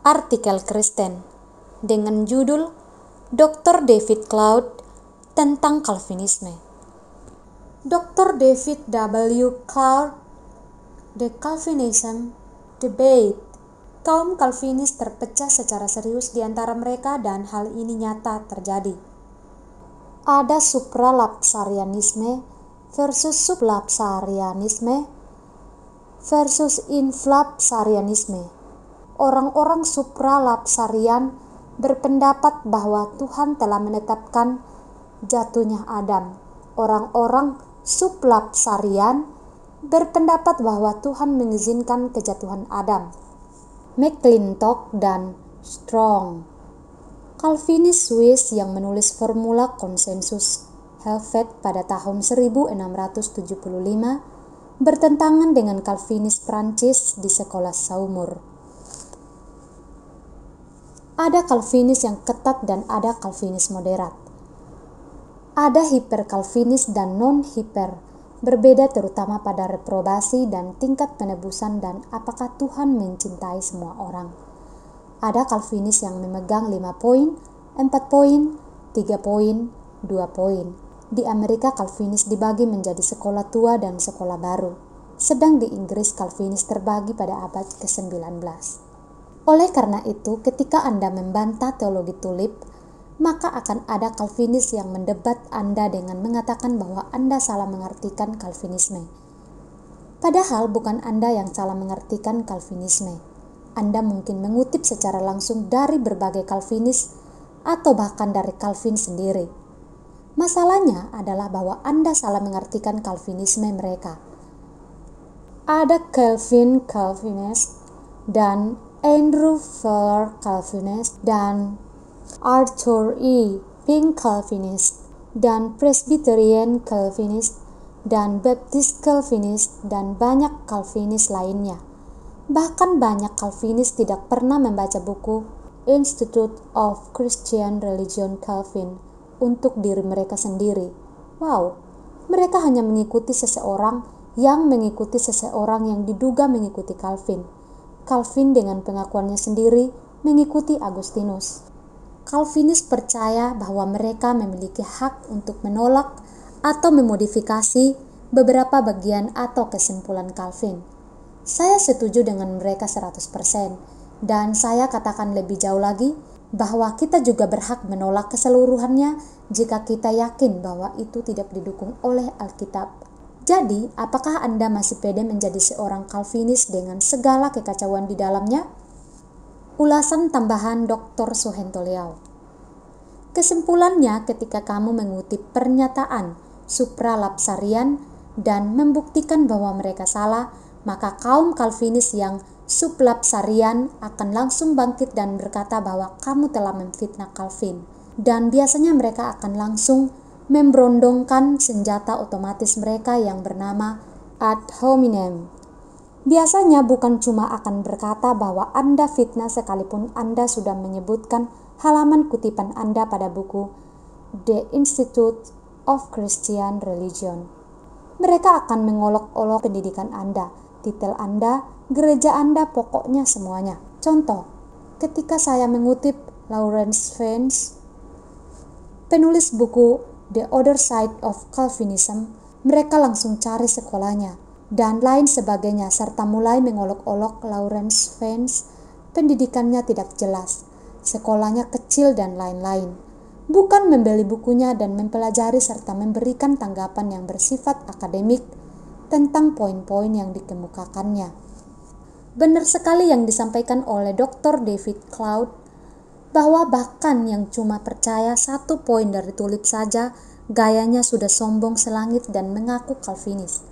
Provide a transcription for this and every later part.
artikel Kristen dengan judul Dr. David Cloud tentang Calvinisme. Dr. David W. Cloud, The Calvinism Debate. Kaum Calvinis terpecah secara serius di antara mereka dan hal ini nyata terjadi. Ada supralapsarianisme versus sublapsarianisme versus inflapsarianisme. Orang-orang supralapsarian berpendapat bahwa Tuhan telah menetapkan jatuhnya Adam. Orang-orang sublapsarian berpendapat bahwa Tuhan mengizinkan kejatuhan Adam. McClintock dan Strong, Calvinis Swiss yang menulis formula konsensus Helvet pada tahun 1675, bertentangan dengan Calvinis Prancis di sekolah Saumur. Ada Calvinis yang ketat dan ada Calvinis moderat. Ada hiper-Calvinis dan non-hiper, berbeda terutama pada reprobasi dan tingkat penebusan dan apakah Tuhan mencintai semua orang. Ada Calvinis yang memegang 5 poin, 4 poin, 3 poin, 2 poin. Di Amerika Calvinis dibagi menjadi sekolah tua dan sekolah baru, sedang di Inggris Calvinis terbagi pada abad ke-19. Oleh karena itu, ketika Anda membantah teologi tulip, maka akan ada Calvinis yang mendebat Anda dengan mengatakan bahwa Anda salah mengartikan Calvinisme. Padahal bukan Anda yang salah mengartikan Calvinisme. Anda mungkin mengutip secara langsung dari berbagai Calvinis atau bahkan dari Calvin sendiri. Masalahnya adalah bahwa Anda salah mengartikan Calvinisme mereka. Ada Calvin Calvinist dan Andrew Fuller Calvinist dan Arthur E. Pink Calvinist dan Presbyterian Calvinist dan Baptist Calvinist dan banyak Calvinis lainnya. Bahkan banyak Calvinis tidak pernah membaca buku Institute of Christian Religion Calvin untuk diri mereka sendiri. Wow, mereka hanya mengikuti seseorang yang mengikuti seseorang yang diduga mengikuti Calvin. Calvin dengan pengakuannya sendiri mengikuti Agustinus. Calvinis percaya bahwa mereka memiliki hak untuk menolak atau memodifikasi beberapa bagian atau kesimpulan Calvin. Saya setuju dengan mereka 100%, dan saya katakan lebih jauh lagi bahwa kita juga berhak menolak keseluruhannya jika kita yakin bahwa itu tidak didukung oleh Alkitab. Jadi, apakah Anda masih pede menjadi seorang Calvinis dengan segala kekacauan di dalamnya? Ulasan tambahan Dr. Suhento Liao. Kesimpulannya, ketika kamu mengutip pernyataan supralapsarian dan membuktikan bahwa mereka salah, maka kaum Calvinis yang sublapsarian akan langsung bangkit dan berkata bahwa kamu telah memfitnah Calvin. Dan biasanya mereka akan langsung memberondongkan senjata otomatis mereka yang bernama ad hominem. Biasanya bukan cuma akan berkata bahwa Anda fitnah sekalipun Anda sudah menyebutkan halaman kutipan Anda pada buku The Institute of Christian Religion. Mereka akan mengolok-olok pendidikan Anda, titel Anda, gereja Anda, pokoknya semuanya. Contoh, ketika saya mengutip Lawrence Vance, penulis buku The Other Side of Calvinism, mereka langsung cari sekolahnya dan lain sebagainya serta mulai mengolok-olok Lawrence Vance. Pendidikannya tidak jelas, sekolahnya kecil dan lain-lain. Bukan membeli bukunya dan mempelajari serta memberikan tanggapan yang bersifat akademik tentang poin-poin yang dikemukakannya. Benar sekali yang disampaikan oleh Dr. David Cloud, bahwa bahkan yang cuma percaya 1 poin dari tulip saja, gayanya sudah sombong selangit dan mengaku Calvinis.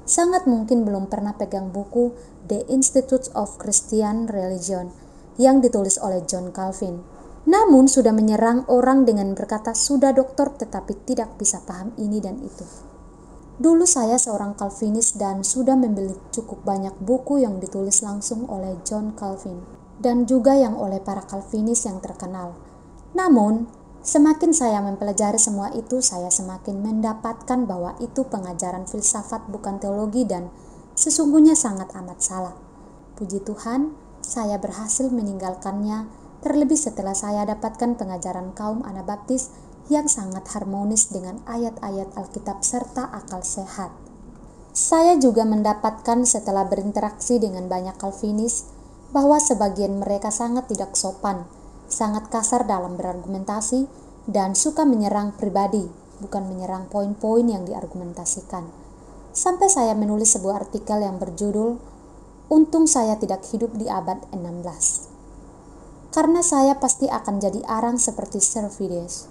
Sangat mungkin belum pernah pegang buku The Institute of Christian Religion yang ditulis oleh John Calvin. Namun sudah menyerang orang dengan berkata sudah doktor tetapi tidak bisa paham ini dan itu. Dulu saya seorang Calvinis dan sudah membeli cukup banyak buku yang ditulis langsung oleh John Calvin dan juga yang oleh para Calvinis yang terkenal. Namun, semakin saya mempelajari semua itu, saya semakin mendapatkan bahwa itu pengajaran filsafat bukan teologi dan sesungguhnya sangat amat salah. Puji Tuhan, saya berhasil meninggalkannya, terlebih setelah saya dapatkan pengajaran kaum Anabaptis yang sangat harmonis dengan ayat-ayat Alkitab serta akal sehat. Saya juga mendapatkan setelah berinteraksi dengan banyak Calvinis bahwa sebagian mereka sangat tidak sopan, sangat kasar dalam berargumentasi, dan suka menyerang pribadi, bukan menyerang poin-poin yang diargumentasikan. Sampai saya menulis sebuah artikel yang berjudul, "Untung saya tidak hidup di abad 16. Karena saya pasti akan jadi arang seperti Servidus.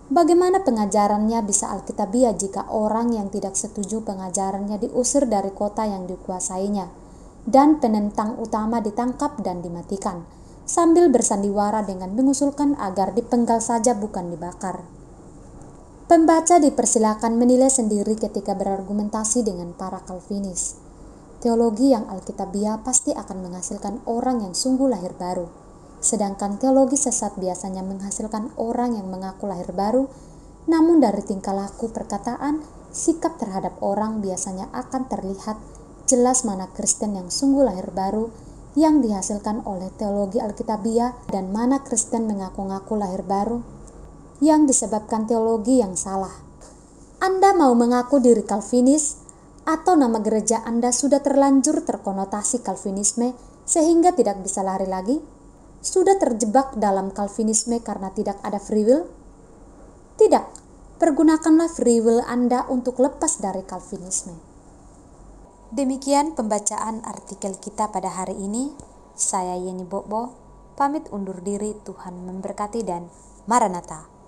Bagaimana pengajarannya bisa alkitabiah jika orang yang tidak setuju pengajarannya diusir dari kota yang dikuasainya, dan penentang utama ditangkap dan dimatikan, sambil bersandiwara dengan mengusulkan agar dipenggal saja bukan dibakar?" Pembaca dipersilakan menilai sendiri ketika berargumentasi dengan para Calvinis. Teologi yang alkitabiah pasti akan menghasilkan orang yang sungguh lahir baru, sedangkan teologi sesat biasanya menghasilkan orang yang mengaku lahir baru, namun dari tingkah laku perkataan, sikap terhadap orang biasanya akan terlihat jelas mana Kristen yang sungguh lahir baru yang dihasilkan oleh teologi alkitabiah dan mana Kristen mengaku-ngaku lahir baru yang disebabkan teologi yang salah. Anda mau mengaku diri Calvinis, atau nama gereja Anda sudah terlanjur terkonotasi Calvinisme sehingga tidak bisa lari lagi? Sudah terjebak dalam Calvinisme karena tidak ada free will? Tidak, pergunakanlah free will Anda untuk lepas dari Calvinisme. Demikian pembacaan artikel kita pada hari ini. Saya Yeni Bobo, pamit undur diri. Tuhan memberkati dan Maranatha.